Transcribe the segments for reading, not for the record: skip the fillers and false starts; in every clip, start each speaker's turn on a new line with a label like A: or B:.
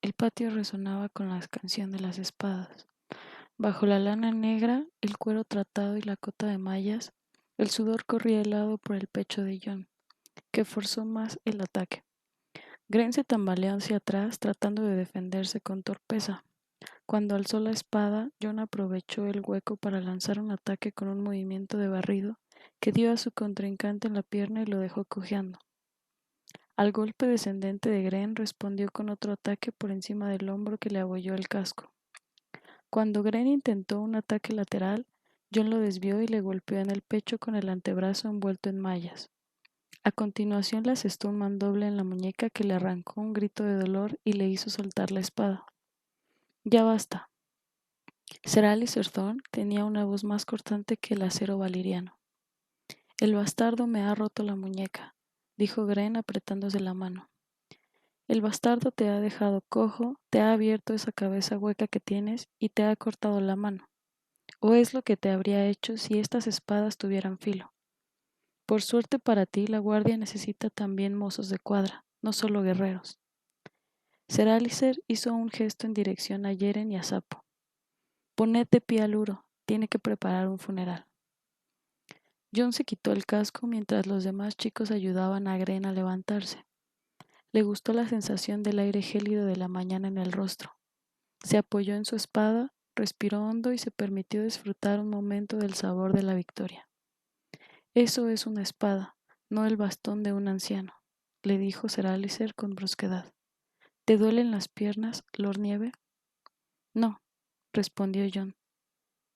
A: el patio resonaba con la canción de las espadas. Bajo la lana negra, el cuero tratado y la cota de mallas, el sudor corría helado por el pecho de John, que forzó más el ataque. Gren se tambaleó hacia atrás tratando de defenderse con torpeza. Cuando alzó la espada, John aprovechó el hueco para lanzar un ataque con un movimiento de barrido que dio a su contrincante en la pierna y lo dejó cojeando. Al golpe descendente de Gren respondió con otro ataque por encima del hombro que le abolló el casco. Cuando Gren intentó un ataque lateral, John lo desvió y le golpeó en el pecho con el antebrazo envuelto en mallas. A continuación le asestó un mandoble en la muñeca que le arrancó un grito de dolor y le hizo soltar la espada. Ya basta. Sir Alistair Thorne tenía una voz más cortante que el acero valiriano. El bastardo me ha roto la muñeca, dijo Gren apretándose la mano. El bastardo te ha dejado cojo, te ha abierto esa cabeza hueca que tienes y te ha cortado la mano. ¿O es lo que te habría hecho si estas espadas tuvieran filo? Por suerte para ti, la guardia necesita también mozos de cuadra, no solo guerreros. Sir Alistair hizo un gesto en dirección a Yeren y a Sapo. Poned de pie al Uro, tiene que preparar un funeral. John se quitó el casco mientras los demás chicos ayudaban a Gren a levantarse. Le gustó la sensación del aire gélido de la mañana en el rostro. Se apoyó en su espada, respiró hondo y se permitió disfrutar un momento del sabor de la victoria. Eso es una espada, no el bastón de un anciano, le dijo Sir Alistair con brusquedad. ¿Te duelen las piernas, Lord Nieve? No, respondió John.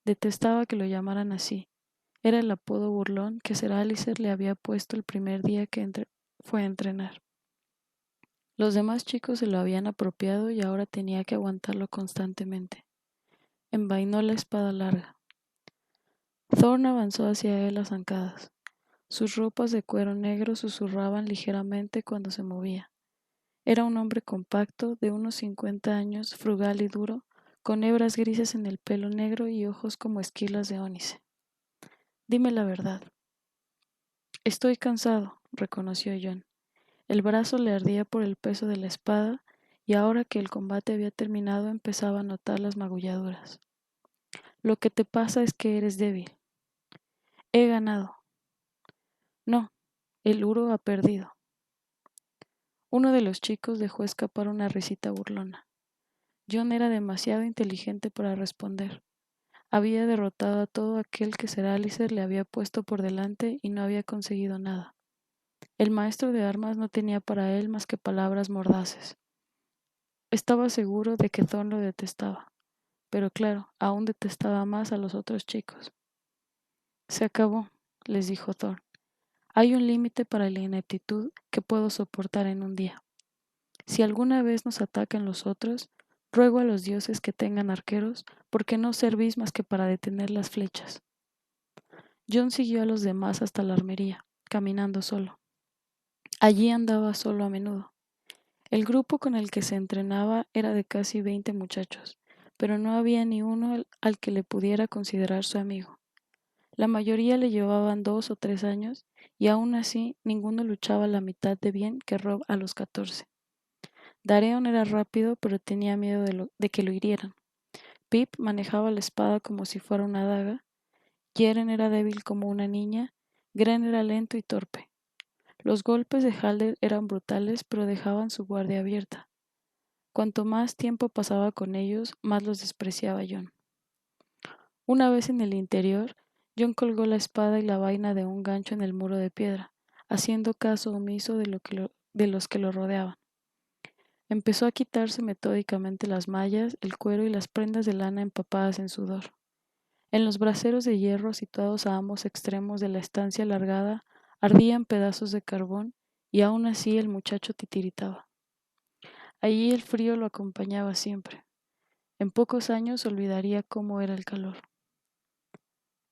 A: Detestaba que lo llamaran así. Era el apodo burlón que Sir Alistair le había puesto el primer día que fue a entrenar. Los demás chicos se lo habían apropiado y ahora tenía que aguantarlo constantemente. Envainó la espada larga. Thorne avanzó hacia él a zancadas. Sus ropas de cuero negro susurraban ligeramente cuando se movía. Era un hombre compacto, de unos 50 años, frugal y duro, con hebras grises en el pelo negro y ojos como esquilas de ónice. Dime la verdad. Estoy cansado, reconoció John. El brazo le ardía por el peso de la espada y ahora que el combate había terminado empezaba a notar las magulladuras. Lo que te pasa es que eres débil. He ganado. No, el Uro ha perdido. Uno de los chicos dejó escapar una risita burlona. John era demasiado inteligente para responder. Había derrotado a todo aquel que Sir Alistair le había puesto por delante y no había conseguido nada. El maestro de armas no tenía para él más que palabras mordaces. Estaba seguro de que Thorne lo detestaba, pero claro, aún detestaba más a los otros chicos. Se acabó, les dijo Thorne. Hay un límite para la ineptitud que puedo soportar en un día. Si alguna vez nos atacan los otros, ruego a los dioses que tengan arqueros, porque no servís más que para detener las flechas. John siguió a los demás hasta la armería, caminando solo. Allí andaba solo a menudo. El grupo con el que se entrenaba era de casi 20 muchachos, pero no había ni uno al que le pudiera considerar su amigo. La mayoría le llevaban 2 o 3 años y aún así ninguno luchaba la mitad de bien que Rob a los 14. Dareon era rápido, pero tenía miedo de que lo hirieran. Pip manejaba la espada como si fuera una daga. Yeren era débil como una niña. Gren era lento y torpe. Los golpes de Halder eran brutales, pero dejaban su guardia abierta. Cuanto más tiempo pasaba con ellos, más los despreciaba John. Una vez en el interior, John colgó la espada y la vaina de un gancho en el muro de piedra, haciendo caso omiso de los que lo rodeaban. Empezó a quitarse metódicamente las mallas, el cuero y las prendas de lana empapadas en sudor. En los braseros de hierro situados a ambos extremos de la estancia alargada ardían pedazos de carbón y aún así el muchacho titiritaba. Allí el frío lo acompañaba siempre. En pocos años olvidaría cómo era el calor.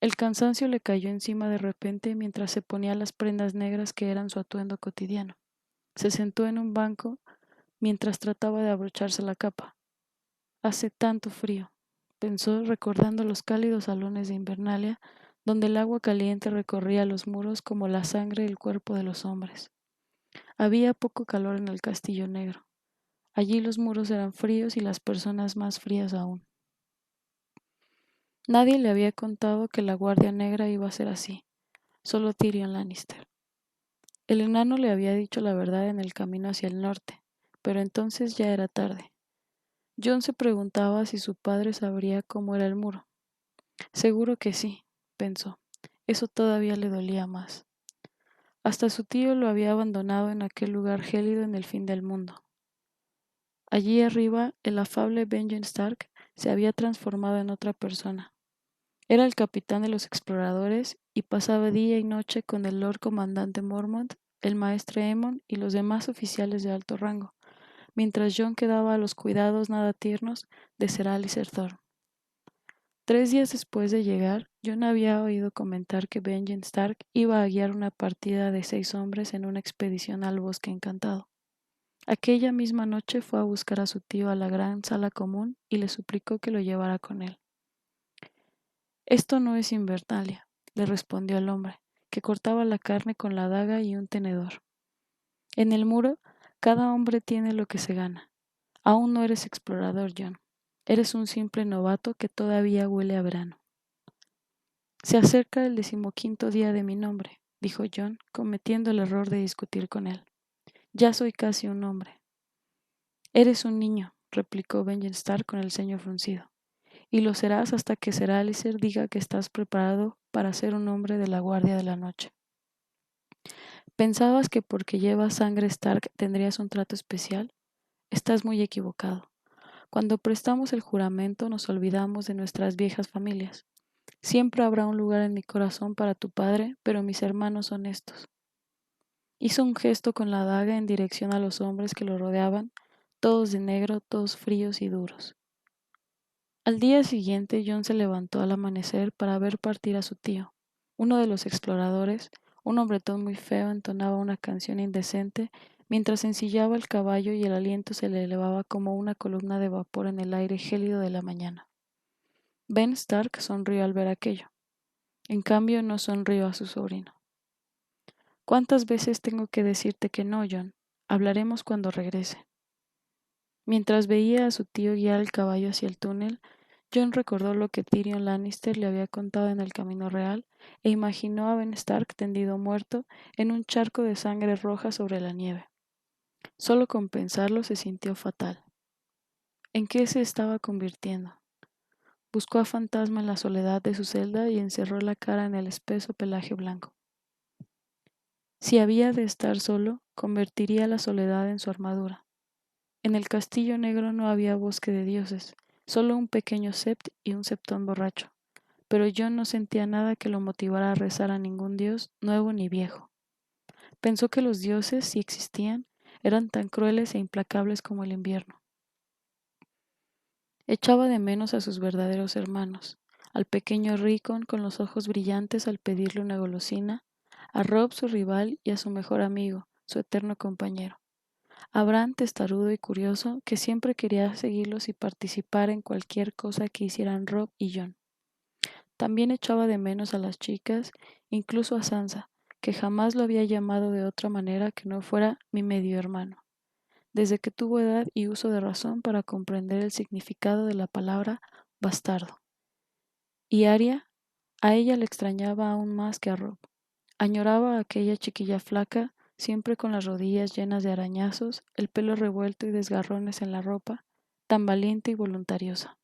A: El cansancio le cayó encima de repente mientras se ponía las prendas negras que eran su atuendo cotidiano. Se sentó en un banco mientras trataba de abrocharse la capa. Hace tanto frío, pensó recordando los cálidos salones de Invernalia, donde el agua caliente recorría los muros como la sangre del cuerpo de los hombres. Había poco calor en el Castillo Negro. Allí los muros eran fríos y las personas más frías aún. Nadie le había contado que la Guardia Negra iba a ser así, solo Tyrion Lannister. El enano le había dicho la verdad en el camino hacia el norte, pero entonces ya era tarde. Jon se preguntaba si su padre sabría cómo era el muro. Seguro que sí, pensó. Eso todavía le dolía más. Hasta su tío lo había abandonado en aquel lugar gélido en el fin del mundo. Allí arriba, el afable Benjen Stark se había transformado en otra persona. Era el capitán de los exploradores y pasaba día y noche con el Lord Comandante Mormont, el maestre Aemon y los demás oficiales de alto rango, mientras Jon quedaba a los cuidados nada tiernos de Ser Alliser Thorne. 3 días después de llegar, Jon había oído comentar que Benjen Stark iba a guiar una partida de 6 hombres en una expedición al Bosque Encantado. Aquella misma noche fue a buscar a su tío a la gran sala común y le suplicó que lo llevara con él. Esto no es Invernalia, le respondió el hombre, que cortaba la carne con la daga y un tenedor. En el muro, cada hombre tiene lo que se gana. Aún no eres explorador, Jon. Eres un simple novato que todavía huele a verano. Se acerca el 15º día de mi nombre, dijo Jon, cometiendo el error de discutir con él. Ya soy casi un hombre. Eres un niño, replicó Benjen Stark con el ceño fruncido, y lo serás hasta que Ser Alliser diga que estás preparado para ser un hombre de la Guardia de la Noche. ¿Pensabas que porque llevas sangre Stark tendrías un trato especial? Estás muy equivocado. Cuando prestamos el juramento nos olvidamos de nuestras viejas familias. Siempre habrá un lugar en mi corazón para tu padre, pero mis hermanos son estos. Hizo un gesto con la daga en dirección a los hombres que lo rodeaban, todos de negro, todos fríos y duros. Al día siguiente, Jon se levantó al amanecer para ver partir a su tío. Uno de los exploradores, un hombretón muy feo, entonaba una canción indecente mientras ensillaba el caballo y el aliento se le elevaba como una columna de vapor en el aire gélido de la mañana. Ben Stark sonrió al ver aquello. En cambio, no sonrió a su sobrino. ¿Cuántas veces tengo que decirte que no, Jon? Hablaremos cuando regrese. Mientras veía a su tío guiar el caballo hacia el túnel, Jon recordó lo que Tyrion Lannister le había contado en el camino real e imaginó a Ben Stark tendido muerto en un charco de sangre roja sobre la nieve. Solo con pensarlo se sintió fatal. ¿En qué se estaba convirtiendo? Buscó a Fantasma en la soledad de su celda y encerró la cara en el espeso pelaje blanco. Si había de estar solo, convertiría la soledad en su armadura. En el castillo negro no había bosque de dioses, solo un pequeño sept y un septón borracho, pero Jon no sentía nada que lo motivara a rezar a ningún dios, nuevo ni viejo. Pensó que los dioses, si existían, eran tan crueles e implacables como el invierno. Echaba de menos a sus verdaderos hermanos, al pequeño Rickon con los ojos brillantes al pedirle una golosina, a Robb su rival y a su mejor amigo, su eterno compañero. A Bran testarudo y curioso que siempre quería seguirlos y participar en cualquier cosa que hicieran Robb y Jon. También echaba de menos a las chicas, incluso a Sansa, que jamás lo había llamado de otra manera que no fuera mi medio hermano, desde que tuvo edad y uso de razón para comprender el significado de la palabra bastardo. Y Arya, a ella le extrañaba aún más que a Robb. Añoraba a aquella chiquilla flaca, siempre con las rodillas llenas de arañazos, el pelo revuelto y desgarrones en la ropa, tan valiente y voluntariosa.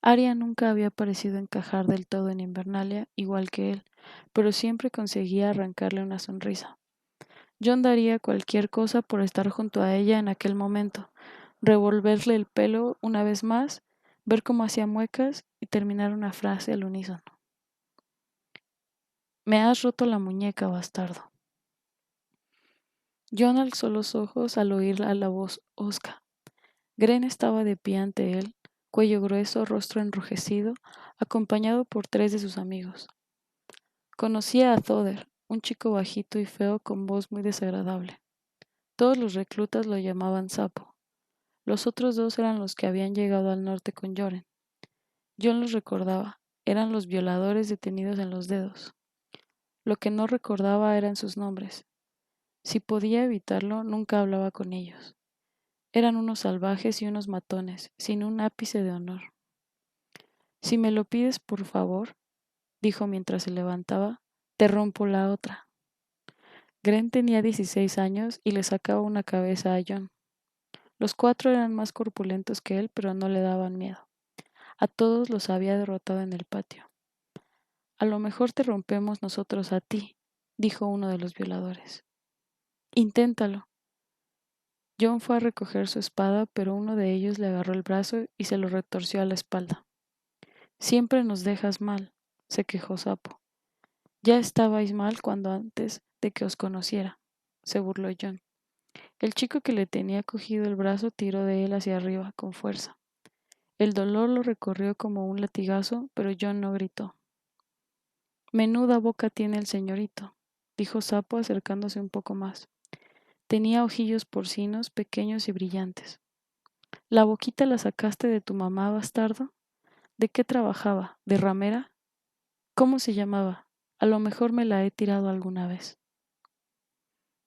A: Arya nunca había parecido encajar del todo en Invernalia, igual que él, pero siempre conseguía arrancarle una sonrisa. Jon daría cualquier cosa por estar junto a ella en aquel momento, revolverle el pelo una vez más, ver cómo hacía muecas y terminar una frase al unísono. Me has roto la muñeca, bastardo. Jon alzó los ojos al oír a la voz hosca. Gren estaba de pie ante él, cuello grueso, rostro enrojecido, acompañado por 3 de sus amigos. Conocía a Thodder, un chico bajito y feo con voz muy desagradable. Todos los reclutas lo llamaban Sapo. Los otros 2 eran los que habían llegado al norte con Yoren. Jon los recordaba, eran los violadores detenidos en los dedos. Lo que no recordaba eran sus nombres. Si podía evitarlo, nunca hablaba con ellos. Eran unos salvajes y unos matones, sin un ápice de honor. Si me lo pides, por favor, dijo mientras se levantaba, te rompo la otra. Gren tenía 16 años y le sacaba una cabeza a John. Los cuatro eran más corpulentos que él, pero no le daban miedo. A todos los había derrotado en el patio. A lo mejor te rompemos nosotros a ti, dijo uno de los violadores. Inténtalo. John fue a recoger su espada, pero uno de ellos le agarró el brazo y se lo retorció a la espalda. Siempre nos dejas mal, se quejó Sapo. Ya estabais mal cuando antes de que os conociera, se burló John. El chico que le tenía cogido el brazo tiró de él hacia arriba con fuerza. El dolor lo recorrió como un latigazo, pero John no gritó. Menuda boca tiene el señorito, dijo Sapo acercándose un poco más. Tenía ojillos porcinos pequeños y brillantes. ¿La boquita la sacaste de tu mamá, bastardo? ¿De qué trabajaba? ¿De ramera? ¿Cómo se llamaba? A lo mejor me la he tirado alguna vez.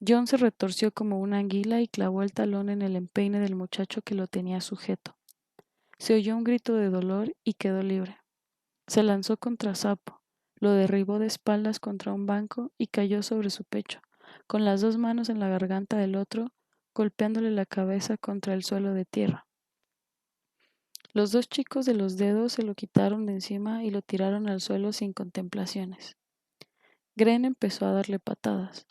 A: John se retorció como una anguila y clavó el talón en el empeine del muchacho que lo tenía sujeto. Se oyó un grito de dolor y quedó libre. Se lanzó contra Sapo, lo derribó de espaldas contra un banco y cayó sobre su pecho, con las dos manos en la garganta del otro, golpeándole la cabeza contra el suelo de tierra. Los dos chicos de los dedos se lo quitaron de encima y lo tiraron al suelo sin contemplaciones. Gren empezó a darle patadas.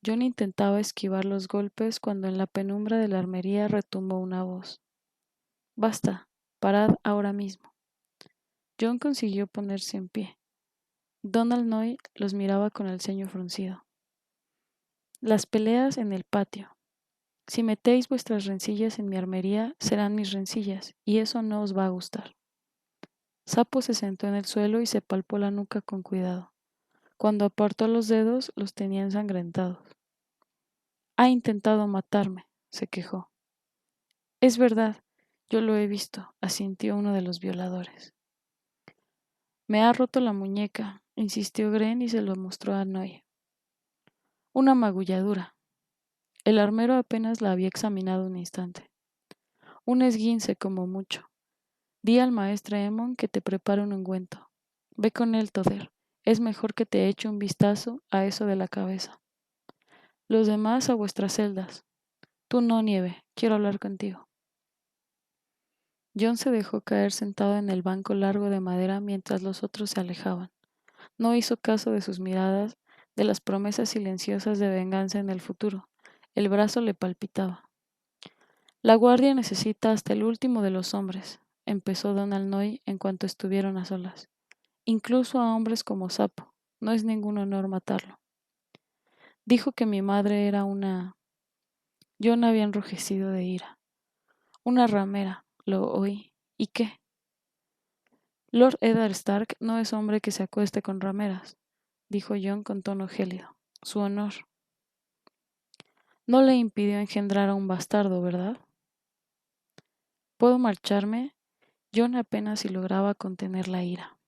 A: John intentaba esquivar los golpes cuando en la penumbra de la armería retumbó una voz. Basta, parad ahora mismo. John consiguió ponerse en pie. Donald Noy los miraba con el ceño fruncido. Las peleas en el patio. Si metéis vuestras rencillas en mi armería, serán mis rencillas, y eso no os va a gustar. Sapo se sentó en el suelo y se palpó la nuca con cuidado. Cuando apartó los dedos, los tenía ensangrentados. Ha intentado matarme, se quejó. Es verdad, yo lo he visto, asintió uno de los violadores. Me ha roto la muñeca, insistió Gren y se lo mostró a Noy. Una magulladura. El armero apenas la había examinado un instante. Un esguince como mucho. Di al maestro Emon que te prepare un ungüento. Ve con él, Toder. Es mejor que te eche un vistazo a eso de la cabeza. Los demás a vuestras celdas. Tú no, Nieve, quiero hablar contigo. John se dejó caer sentado en el banco largo de madera mientras los otros se alejaban. No hizo caso de sus miradas, de las promesas silenciosas de venganza en el futuro. El brazo le palpitaba. La guardia necesita hasta el último de los hombres, empezó Donald Noy en cuanto estuvieron a solas. Incluso a hombres como Sapo. No es ningún honor matarlo. Dijo que mi madre era una... John había enrojecido de ira. Una ramera, lo oí. ¿Y qué? Lord Eddard Stark no es hombre que se acueste con rameras, dijo John con tono gélido. Su honor. No le impidió engendrar a un bastardo, ¿verdad? ¿Puedo marcharme? John apenas si lograba contener la ira.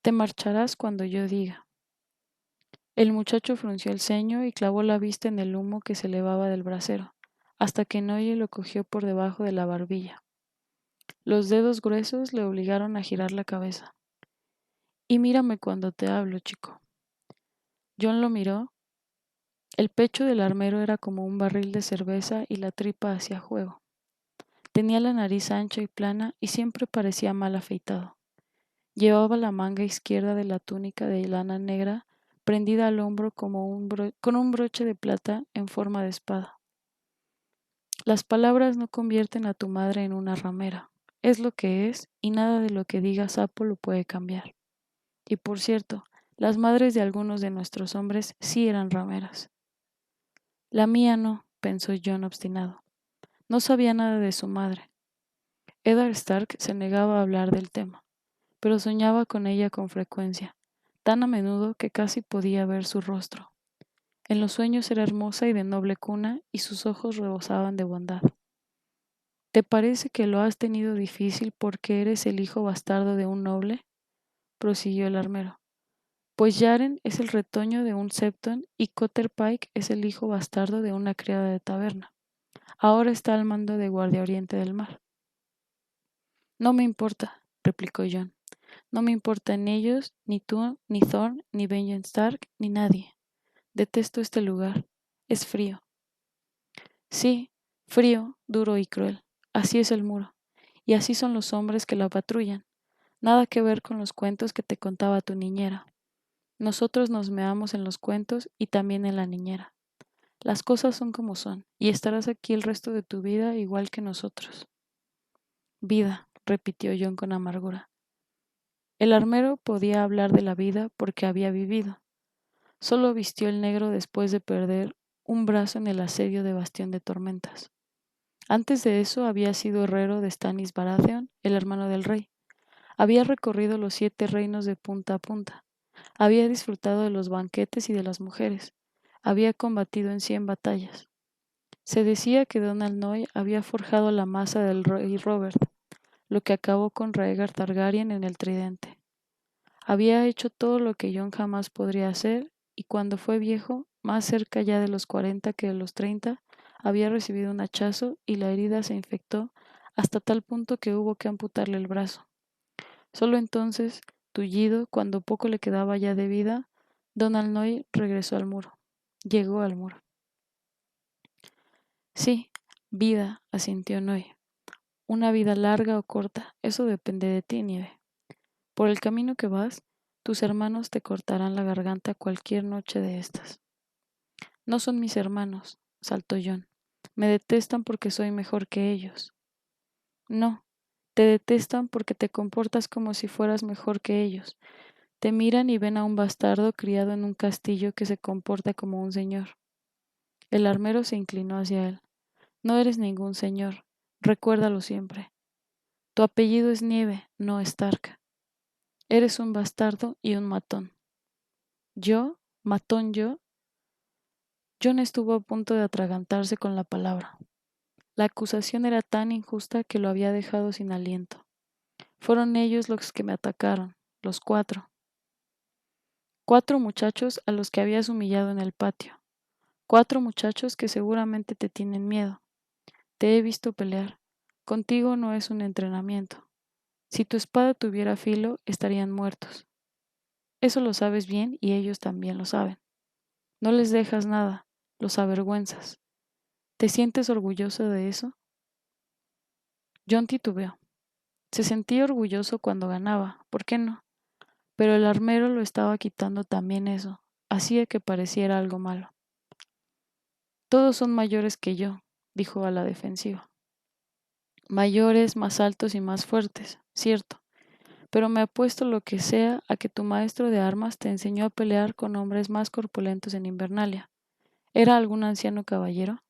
A: Te marcharás cuando yo diga. El muchacho frunció el ceño y clavó la vista en el humo que se elevaba del brasero, hasta que Noye lo cogió por debajo de la barbilla. Los dedos gruesos le obligaron a girar la cabeza. Y mírame cuando te hablo, chico. John lo miró. El pecho del armero era como un barril de cerveza y la tripa hacía juego. Tenía la nariz ancha y plana y siempre parecía mal afeitado. Llevaba la manga izquierda de la túnica de lana negra prendida al hombro como con un broche de plata en forma de espada. Las palabras no convierten a tu madre en una ramera. Es lo que es y nada de lo que diga Sapo lo puede cambiar. Y por cierto, las madres de algunos de nuestros hombres sí eran rameras. La mía no, pensó John obstinado. No sabía nada de su madre. Eddard Stark se negaba a hablar del tema, pero soñaba con ella con frecuencia, tan a menudo que casi podía ver su rostro. En los sueños era hermosa y de noble cuna, y sus ojos rebosaban de bondad. ¿Te parece que lo has tenido difícil porque eres el hijo bastardo de un noble? Prosiguió el armero. Pues Yaren es el retoño de un septon y Cotter Pike es el hijo bastardo de una criada de taberna. Ahora está al mando de Guardia Oriente del Mar. No me importa, replicó John. No me importan ellos, ni tú, ni Thorn, ni Benjen Stark, ni nadie. Detesto este lugar. Es frío. Sí, frío, duro y cruel. Así es el muro. Y así son los hombres que la patrullan. Nada que ver con los cuentos que te contaba tu niñera. Nosotros nos meamos en los cuentos y también en la niñera. Las cosas son como son, y estarás aquí el resto de tu vida igual que nosotros. Vida, repitió John con amargura. El armero podía hablar de la vida porque había vivido. Solo vistió el negro después de perder un brazo en el asedio de Bastión de Tormentas. Antes de eso había sido herrero de Stannis Baratheon, el hermano del rey. Había recorrido los 7 reinos de punta a punta. Había disfrutado de los banquetes y de las mujeres. Había combatido en 100 batallas. Se decía que Donald Noy había forjado la masa del rey Robert, lo que acabó con Rhaegar Targaryen en el tridente. Había hecho todo lo que Jon jamás podría hacer, y cuando fue viejo, más cerca ya de los 40 que de los 30, había recibido un hachazo y la herida se infectó hasta tal punto que hubo que amputarle el brazo. Solo entonces, tullido, cuando poco le quedaba ya de vida, Donald Noy regresó al muro. Llegó al muro. Sí, vida, asintió Noy. Una vida larga o corta, eso depende de ti, Nieve. Por el camino que vas, tus hermanos te cortarán la garganta cualquier noche de estas. No son mis hermanos, saltó John. Me detestan porque soy mejor que ellos. No, te detestan porque te comportas como si fueras mejor que ellos. Te miran y ven a un bastardo criado en un castillo que se comporta como un señor. El armero se inclinó hacia él. No eres ningún señor. Recuérdalo siempre. Tu apellido es Nieve, no Stark. Eres un bastardo y un matón. ¿Yo? ¿Matón yo? John estuvo a punto de atragantarse con la palabra. La acusación era tan injusta que lo había dejado sin aliento. Fueron ellos los que me atacaron, los 4. 4 muchachos a los que habías humillado en el patio. 4 muchachos que seguramente te tienen miedo. Te he visto pelear. Contigo no es un entrenamiento. Si tu espada tuviera filo, estarían muertos. Eso lo sabes bien y ellos también lo saben. No les dejas nada, los avergüenzas. ¿Te sientes orgulloso de eso? John titubeó. Se sentía orgulloso cuando ganaba, ¿por qué no? Pero el armero lo estaba quitando también eso, hacía que pareciera algo malo. Todos son mayores que yo, dijo a la defensiva. Mayores, más altos y más fuertes, cierto, pero me apuesto lo que sea a que tu maestro de armas te enseñó a pelear con hombres más corpulentos en Invernalia. ¿Era algún anciano caballero?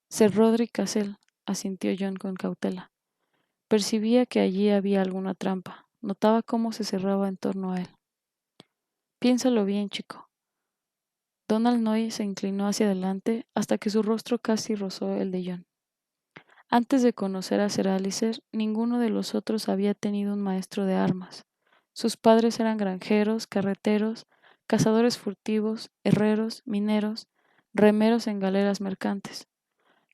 A: Sir Roderick Cassel, asintió John con cautela. Percibía que allí había alguna trampa. Notaba cómo se cerraba en torno a él. Piénsalo bien, chico. Donald Noy se inclinó hacia adelante hasta que su rostro casi rozó el de John. Antes de conocer a Sir Alicer, ninguno de los otros había tenido un maestro de armas. Sus padres eran granjeros, carreteros, cazadores furtivos, herreros, mineros, remeros en galeras mercantes.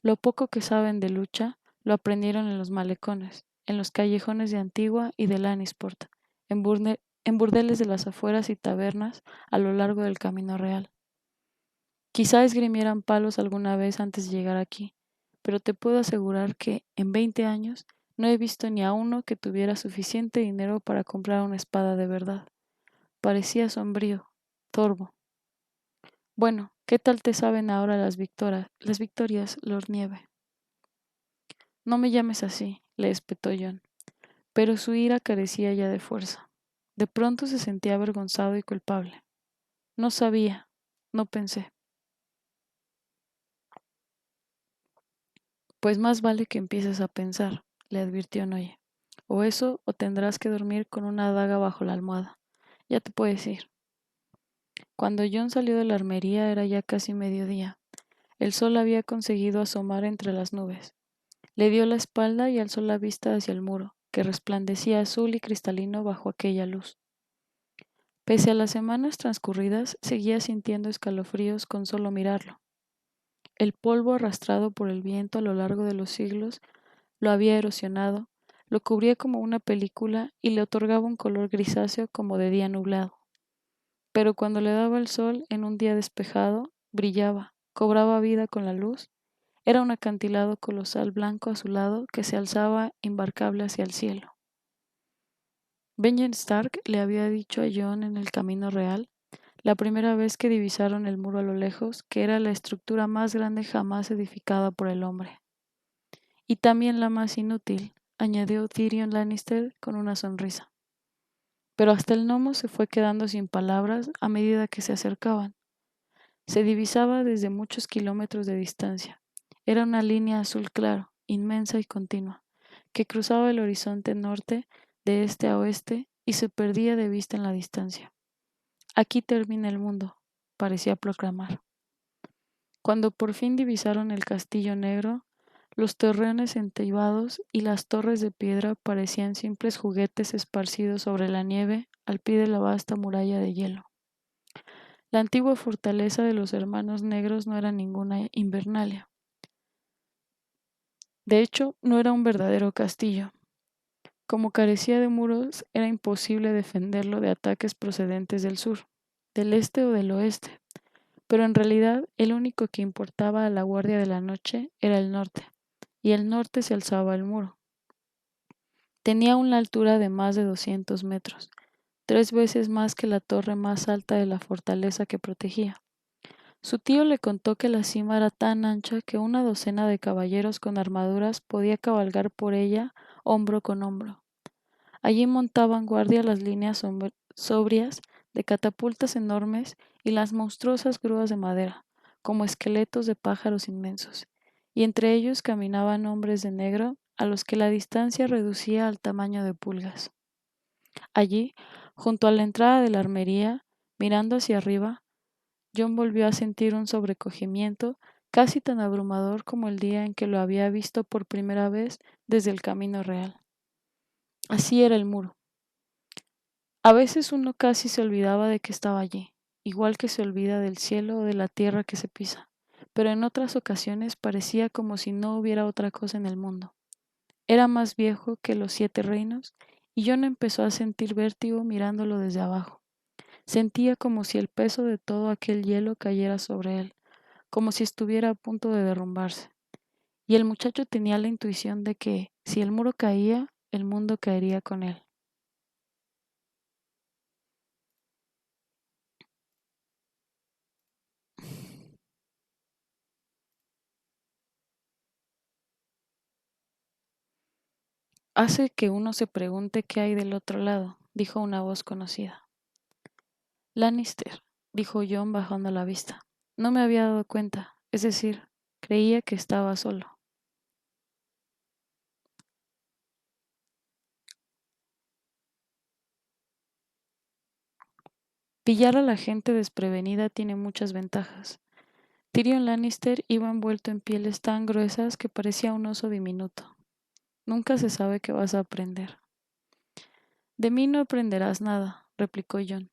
A: Lo poco que saben de lucha lo aprendieron en los malecones, en los callejones de Antigua y de Lannisport, en burdeles de las afueras y tabernas a lo largo del camino real. Quizá esgrimieran palos alguna vez antes de llegar aquí, pero te puedo asegurar que, en 20 años, no he visto ni a uno que tuviera suficiente dinero para comprar una espada de verdad. Parecía sombrío, torvo. Bueno, ¿qué tal te saben ahora las victorias, Lord Nieve? No me llames así, le espetó John, pero su ira carecía ya de fuerza. De pronto se sentía avergonzado y culpable. No sabía, no pensé. Pues más vale que empieces a pensar, le advirtió Noye. O eso, o tendrás que dormir con una daga bajo la almohada. Ya te puedes ir. Cuando John salió de la armería era ya casi mediodía. El sol había conseguido asomar entre las nubes. Le dio la espalda y alzó la vista hacia el muro, que resplandecía azul y cristalino bajo aquella luz. Pese a las semanas transcurridas, seguía sintiendo escalofríos con solo mirarlo. El polvo arrastrado por el viento a lo largo de los siglos lo había erosionado, lo cubría como una película y le otorgaba un color grisáceo como de día nublado. Pero cuando le daba el sol en un día despejado, brillaba, cobraba vida con la luz. Era un acantilado colosal blanco azulado que se alzaba imbarcable hacia el cielo. Benjen Stark le había dicho a Jon en el camino real, la primera vez que divisaron el muro a lo lejos, que era la estructura más grande jamás edificada por el hombre. Y también la más inútil, añadió Tyrion Lannister con una sonrisa. Pero hasta el gnomo se fue quedando sin palabras a medida que se acercaban. Se divisaba desde muchos kilómetros de distancia. Era una línea azul claro, inmensa y continua, que cruzaba el horizonte norte de este a oeste y se perdía de vista en la distancia. Aquí termina el mundo, parecía proclamar. Cuando por fin divisaron el castillo negro, los torreones enteibados y las torres de piedra parecían simples juguetes esparcidos sobre la nieve al pie de la vasta muralla de hielo. La antigua fortaleza de los hermanos negros no era ninguna invernalia. De hecho, no era un verdadero castillo. Como carecía de muros, era imposible defenderlo de ataques procedentes del sur, del este o del oeste. Pero en realidad, el único que importaba a la Guardia de la Noche era el norte, y el norte se alzaba el muro. Tenía una altura de más de 200 metros, 3 veces más que la torre más alta de la fortaleza que protegía. Su tío le contó que la cima era tan ancha que una docena de caballeros con armaduras podía cabalgar por ella hombro con hombro. Allí montaban guardia las líneas sobrias de catapultas enormes y las monstruosas grúas de madera, como esqueletos de pájaros inmensos, y entre ellos caminaban hombres de negro a los que la distancia reducía al tamaño de pulgas. Allí, junto a la entrada de la armería, mirando hacia arriba, Jon volvió a sentir un sobrecogimiento casi tan abrumador como el día en que lo había visto por primera vez desde el camino real. Así era el muro. A veces uno casi se olvidaba de que estaba allí, igual que se olvida del cielo o de la tierra que se pisa, pero en otras ocasiones parecía como si no hubiera otra cosa en el mundo. Era más viejo que los 7 reinos y Jon empezó a sentir vértigo mirándolo desde abajo. Sentía como si el peso de todo aquel hielo cayera sobre él, como si estuviera a punto de derrumbarse. Y el muchacho tenía la intuición de que, si el muro caía, el mundo caería con él. Hace que uno se pregunte qué hay del otro lado, dijo una voz conocida. Lannister, dijo Jon bajando la vista. No me había dado cuenta, es decir, creía que estaba solo. Pillar a la gente desprevenida tiene muchas ventajas. Tyrion Lannister iba envuelto en pieles tan gruesas que parecía un oso diminuto. Nunca se sabe qué vas a aprender. De mí no aprenderás nada, replicó Jon.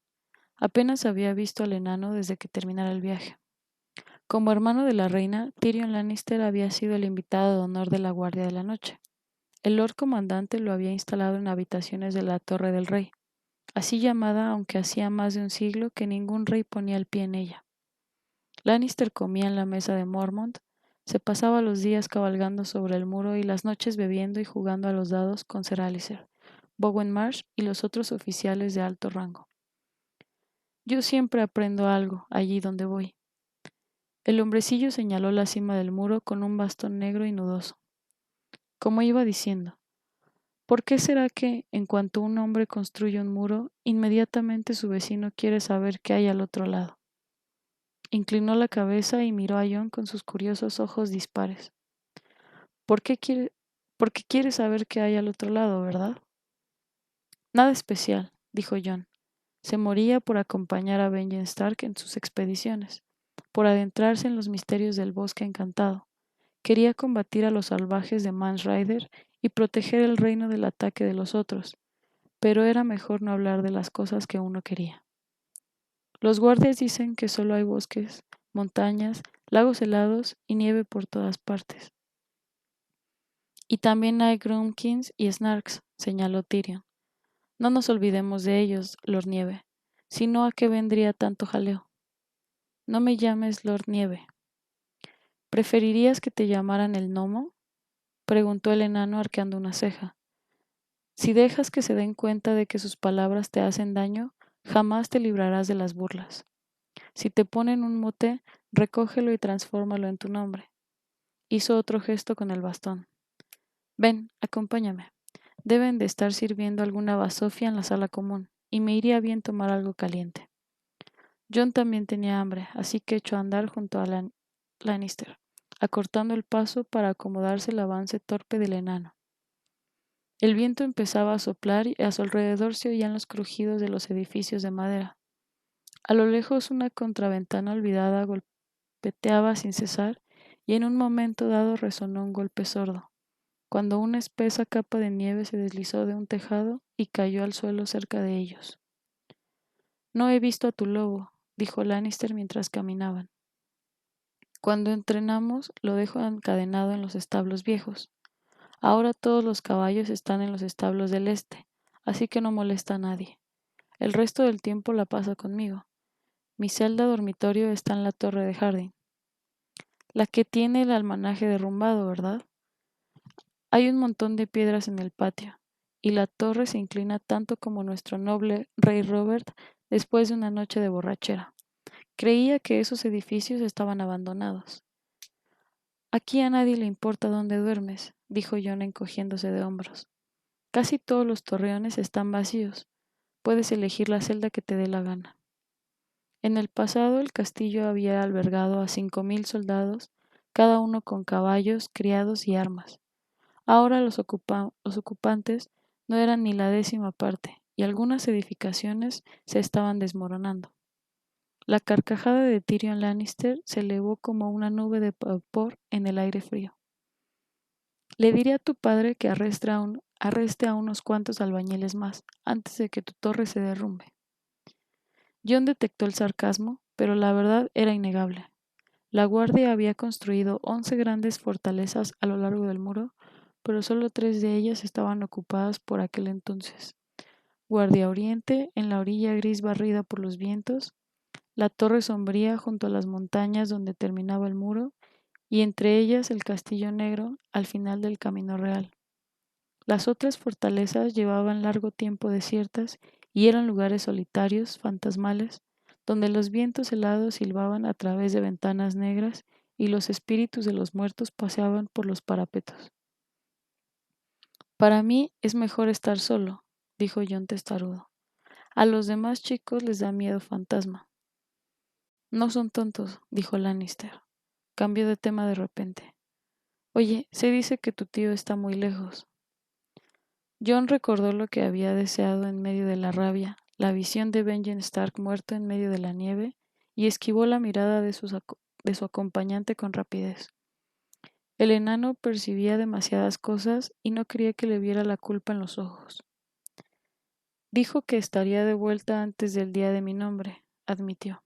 A: Apenas había visto al enano desde que terminara el viaje. Como hermano de la reina, Tyrion Lannister había sido el invitado de honor de la Guardia de la Noche. El Lord Comandante lo había instalado en habitaciones de la Torre del Rey, así llamada aunque hacía más de un siglo que ningún rey ponía el pie en ella. Lannister comía en la mesa de Mormont, se pasaba los días cabalgando sobre el muro y las noches bebiendo y jugando a los dados con Sir Alicer, Bowen Marsh y los otros oficiales de alto rango. Yo siempre aprendo algo allí donde voy. El hombrecillo señaló la cima del muro con un bastón negro y nudoso. Como iba diciendo, ¿por qué será que, en cuanto un hombre construye un muro, inmediatamente su vecino quiere saber qué hay al otro lado? Inclinó la cabeza y miró a Jon con sus curiosos ojos dispares. ¿Por qué quiere, porque quiere saber qué hay al otro lado, verdad? Nada especial, dijo Jon. Se moría por acompañar a Benjen Stark en sus expediciones, por adentrarse en los misterios del bosque encantado. Quería combatir a los salvajes de Mance Rayder y proteger el reino del ataque de los otros, pero era mejor no hablar de las cosas que uno quería. Los guardias dicen que solo hay bosques, montañas, lagos helados y nieve por todas partes. Y también hay Grumpkins y Snarks, señaló Tyrion. No nos olvidemos de ellos, Lord Nieve. Si no, ¿a qué vendría tanto jaleo? No me llames Lord Nieve. ¿Preferirías que te llamaran el gnomo? Preguntó el enano arqueando una ceja. Si dejas que se den cuenta de que sus palabras te hacen daño, jamás te librarás de las burlas. Si te ponen un mote, recógelo y transfórmalo en tu nombre. Hizo otro gesto con el bastón. Ven, acompáñame. Deben de estar sirviendo alguna basofia en la sala común, y me iría bien tomar algo caliente. Jon también tenía hambre, así que echó a andar junto a Lannister, acortando el paso para acomodarse el avance torpe del enano. El viento empezaba a soplar y a su alrededor se oían los crujidos de los edificios de madera. A lo lejos una contraventana olvidada golpeteaba sin cesar y en un momento dado resonó un golpe sordo, cuando una espesa capa de nieve se deslizó de un tejado y cayó al suelo cerca de ellos. No he visto a tu lobo, dijo Lannister mientras caminaban. Cuando entrenamos lo dejo encadenado en los establos viejos. Ahora todos los caballos están en los establos del este, así que no molesta a nadie. El resto del tiempo la pasa conmigo. Mi celda dormitorio está en la torre de jardín, la que tiene el almanaque derrumbado, ¿verdad? Hay un montón de piedras en el patio, y la torre se inclina tanto como nuestro noble rey Robert después de una noche de borrachera. Creía que esos edificios estaban abandonados. Aquí a nadie le importa dónde duermes, dijo Jon encogiéndose de hombros. Casi todos los torreones están vacíos. Puedes elegir la celda que te dé la gana. En el pasado el castillo había albergado a 5.000 soldados, cada uno con caballos, criados y armas. Ahora los ocupantes no eran ni la décima parte, y algunas edificaciones se estaban desmoronando. La carcajada de Tyrion Lannister se elevó como una nube de vapor en el aire frío. Le diré a tu padre que arreste a unos cuantos albañiles más antes de que tu torre se derrumbe. Jon detectó el sarcasmo, pero la verdad era innegable. La guardia había construido 11 grandes fortalezas a lo largo del muro, pero solo 3 de ellas estaban ocupadas por aquel entonces. Guardia Oriente, en la orilla gris barrida por los vientos, la Torre Sombría junto a las montañas donde terminaba el muro, y entre ellas el Castillo Negro al final del Camino Real. Las otras fortalezas llevaban largo tiempo desiertas y eran lugares solitarios, fantasmales, donde los vientos helados silbaban a través de ventanas negras y los espíritus de los muertos paseaban por los parapetos. Para mí es mejor estar solo, dijo Jon testarudo. A los demás chicos les da miedo fantasma. No son tontos, dijo Lannister. Cambió de tema de repente. Oye, se dice que tu tío está muy lejos. Jon recordó lo que había deseado en medio de la rabia, la visión de Benjen Stark muerto en medio de la nieve, y esquivó la mirada de su acompañante con rapidez. El enano percibía demasiadas cosas y no quería que le viera la culpa en los ojos. Dijo que estaría de vuelta antes del día de mi nombre, admitió.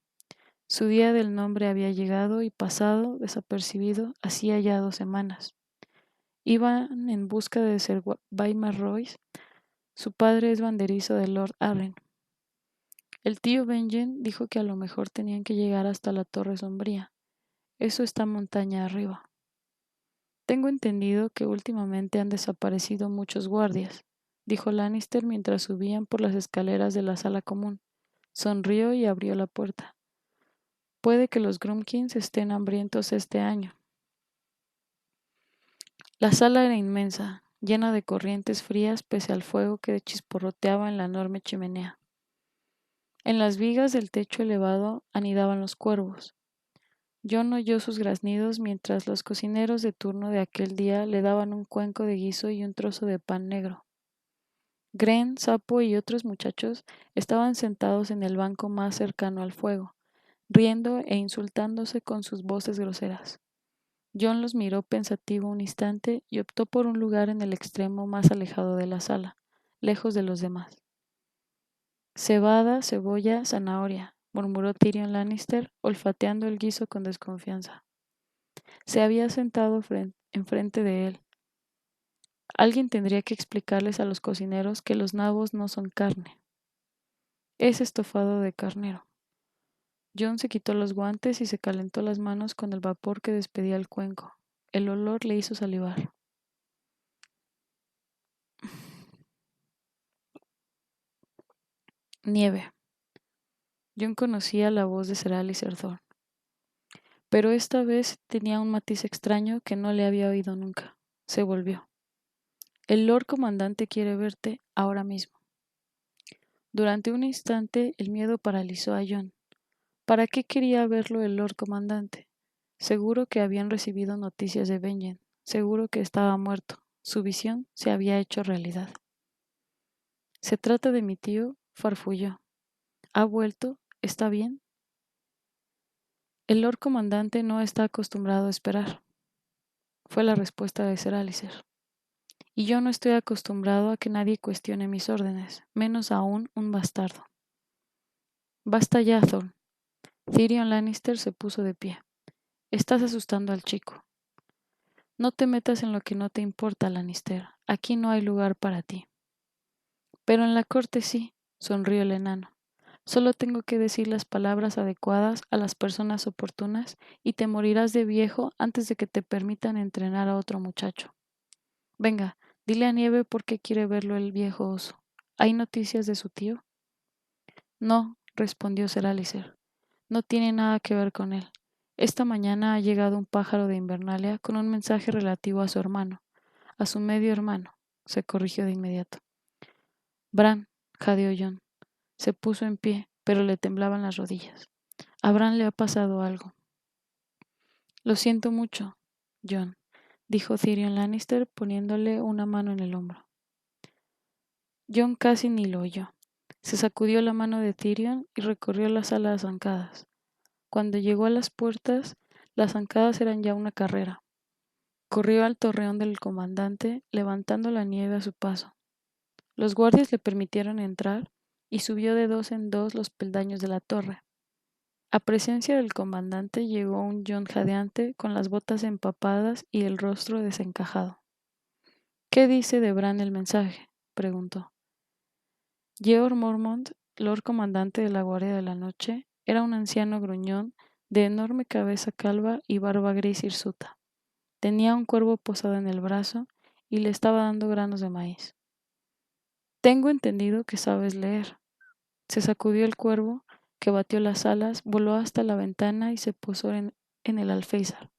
A: Su día del nombre había llegado y pasado desapercibido hacía ya 2 semanas. Iban en busca de Sir Weimar Royce. Su padre es banderizo de Lord Arryn. El tío Benjen dijo que a lo mejor tenían que llegar hasta la Torre Sombría. Eso está montaña arriba. Tengo entendido que últimamente han desaparecido muchos guardias, dijo Lannister mientras subían por las escaleras de la sala común. Sonrió y abrió la puerta. Puede que los Grumpkins estén hambrientos este año. La sala era inmensa, llena de corrientes frías pese al fuego que chisporroteaba en la enorme chimenea. En las vigas del techo elevado anidaban los cuervos. Jon oyó sus graznidos mientras los cocineros de turno de aquel día le daban un cuenco de guiso y un trozo de pan negro. Gren, Sapo y otros muchachos estaban sentados en el banco más cercano al fuego, riendo e insultándose con sus voces groseras. Jon los miró pensativo un instante y optó por un lugar en el extremo más alejado de la sala, lejos de los demás. Cebada, cebolla, zanahoria, murmuró Tyrion Lannister, olfateando el guiso con desconfianza. Se había sentado enfrente de él. Alguien tendría que explicarles a los cocineros que los nabos no son carne. Es estofado de carnero. John se quitó los guantes y se calentó las manos con el vapor que despedía el cuenco. El olor le hizo salivar. Nieve. John conocía la voz de Sir Alistair Thorne, pero esta vez tenía un matiz extraño que no le había oído nunca. Se volvió. El Lord Comandante quiere verte ahora mismo. Durante un instante el miedo paralizó a John. ¿Para qué quería verlo el Lord Comandante? Seguro que habían recibido noticias de Benjen. Seguro que estaba muerto. Su visión se había hecho realidad. Se trata de mi tío, farfulló. ¿Ha vuelto? ¿Está bien? El Lord Comandante no está acostumbrado a esperar, fue la respuesta de Sir Alistair. Y yo no estoy acostumbrado a que nadie cuestione mis órdenes, menos aún un bastardo. Basta ya, Thorne. Tyrion Lannister se puso de pie. Estás asustando al chico. No te metas en lo que no te importa, Lannister. Aquí no hay lugar para ti. Pero en la corte sí, sonrió el enano. Solo tengo que decir las palabras adecuadas a las personas oportunas y te morirás de viejo antes de que te permitan entrenar a otro muchacho. Venga, dile a Nieve por qué quiere verlo el viejo oso. ¿Hay noticias de su tío? No, respondió Sir Alistair. No tiene nada que ver con él. Esta mañana ha llegado un pájaro de Invernalia con un mensaje relativo a su hermano, a su medio hermano. Se corrigió de inmediato. Bran, jadeó John. Se puso en pie, pero le temblaban las rodillas. A Bran le ha pasado algo. Lo siento mucho, John, dijo Tyrion Lannister poniéndole una mano en el hombro. John casi ni lo oyó. Se sacudió la mano de Tyrion y recorrió la sala a zancadas. Cuando llegó a las zancadas eran ya una carrera. Corrió al torreón del comandante, levantando la nieve a su paso. Los guardias le permitieron entrar y subió de dos en dos los peldaños de la torre. A presencia del comandante llegó un John jadeante con las botas empapadas y el rostro desencajado. ¿Qué dice de Bran el mensaje?, preguntó. Georg Mormont, Lord Comandante de la Guardia de la Noche, era un anciano gruñón de enorme cabeza calva y barba gris hirsuta. Tenía un cuervo posado en el brazo y le estaba dando granos de maíz. Tengo entendido que sabes leer. Se sacudió el cuervo, que batió las alas, voló hasta la ventana y se posó en el alféizar,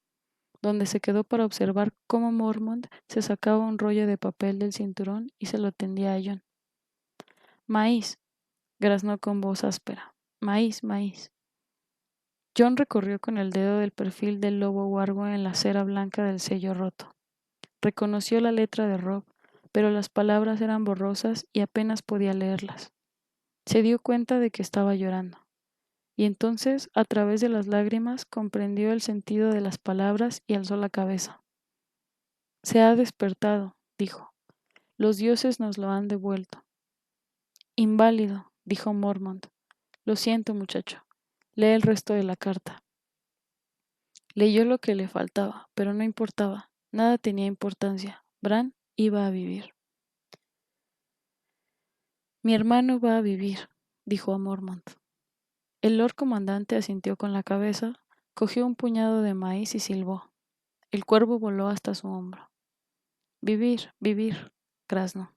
A: donde se quedó para observar cómo Mormont se sacaba un rollo de papel del cinturón y se lo tendía a John. Maíz, graznó con voz áspera. Maíz, maíz. John recorrió con el dedo del perfil del lobo huargo en la cera blanca del sello roto. Reconoció la letra de Rob, pero las palabras eran borrosas y apenas podía leerlas. Se dio cuenta de que estaba llorando. Y entonces, a través de las lágrimas, comprendió el sentido de las palabras y alzó la cabeza. Se ha despertado, dijo. Los dioses nos lo han devuelto. Inválido, dijo Mormont. Lo siento, muchacho. Lee el resto de la carta. Leyó lo que le faltaba, pero no importaba. Nada tenía importancia. Bran iba a vivir. Mi hermano va a vivir, dijo a Mormont. El Lord Comandante asintió con la cabeza, cogió un puñado de maíz y silbó. El cuervo voló hasta su hombro. Vivir, vivir, graznó.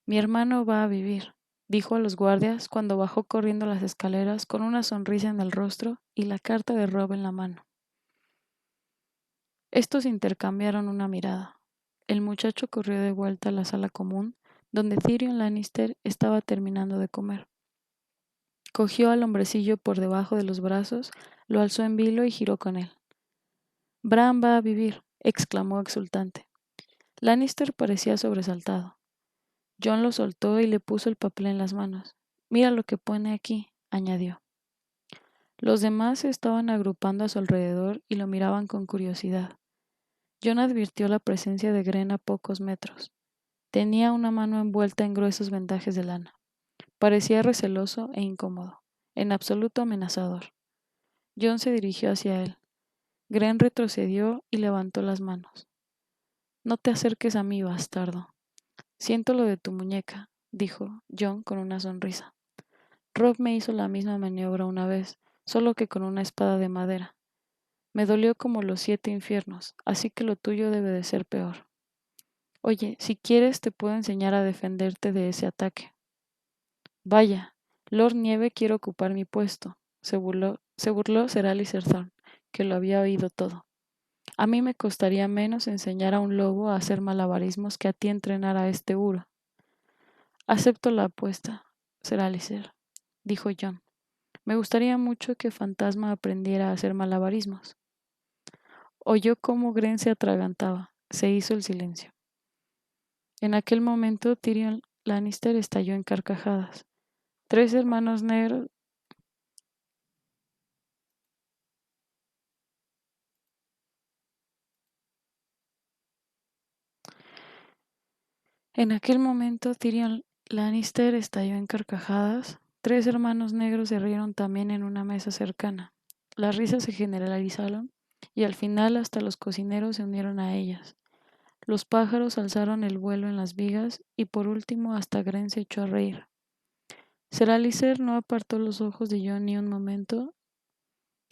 A: Mi hermano va a vivir, dijo a los guardias cuando bajó corriendo las escaleras con una sonrisa en el rostro y la carta de Rob en la mano. Estos intercambiaron una mirada. El muchacho corrió de vuelta a la sala común, donde Tyrion Lannister estaba terminando de comer. Cogió al hombrecillo por debajo de los brazos, lo alzó en vilo y giró con él. Bran va a vivir, exclamó exultante. Lannister parecía sobresaltado. John lo soltó y le puso el papel en las manos. Mira lo que pone aquí, añadió. Los demás se estaban agrupando a su alrededor y lo miraban con curiosidad. John advirtió la presencia de Gren a pocos metros. Tenía una mano envuelta en gruesos vendajes de lana. Parecía receloso e incómodo, en absoluto amenazador. John se dirigió hacia él. Gren retrocedió y levantó las manos. No te acerques a mí, bastardo. Siento lo de tu muñeca, dijo John con una sonrisa. Rob me hizo la misma maniobra una vez, solo que con una espada de madera. Me dolió como los 7 infiernos, así que lo tuyo debe de ser peor. Oye, si quieres te puedo enseñar a defenderte de ese ataque. Vaya, Lord Nieve quiere ocupar mi puesto, se burló Sir Alistair Thorne, que lo había oído todo. A mí me costaría menos enseñar a un lobo a hacer malabarismos que a ti entrenar a este huro. Acepto la apuesta, Sir Alistair, dijo John. Me gustaría mucho que Fantasma aprendiera a hacer malabarismos. Oyó cómo Gren se atragantaba. Se hizo el silencio. En aquel momento Tyrion Lannister estalló en carcajadas. 3 hermanos negros. En aquel momento Tyrion Lannister estalló en carcajadas. 3 hermanos negros se rieron también en una mesa cercana. Las risas se generalizaron y al final hasta los cocineros se unieron a ellas. Los pájaros alzaron el vuelo en las vigas y por último hasta Gren se echó a reír. Sir Alicer no apartó los ojos de John ni un momento.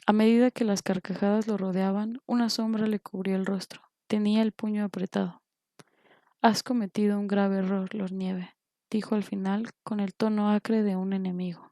A: A medida que las carcajadas lo rodeaban, una sombra le cubrió el rostro. Tenía el puño apretado. Has cometido un grave error, Lord Nieve, dijo al final con el tono acre de un enemigo.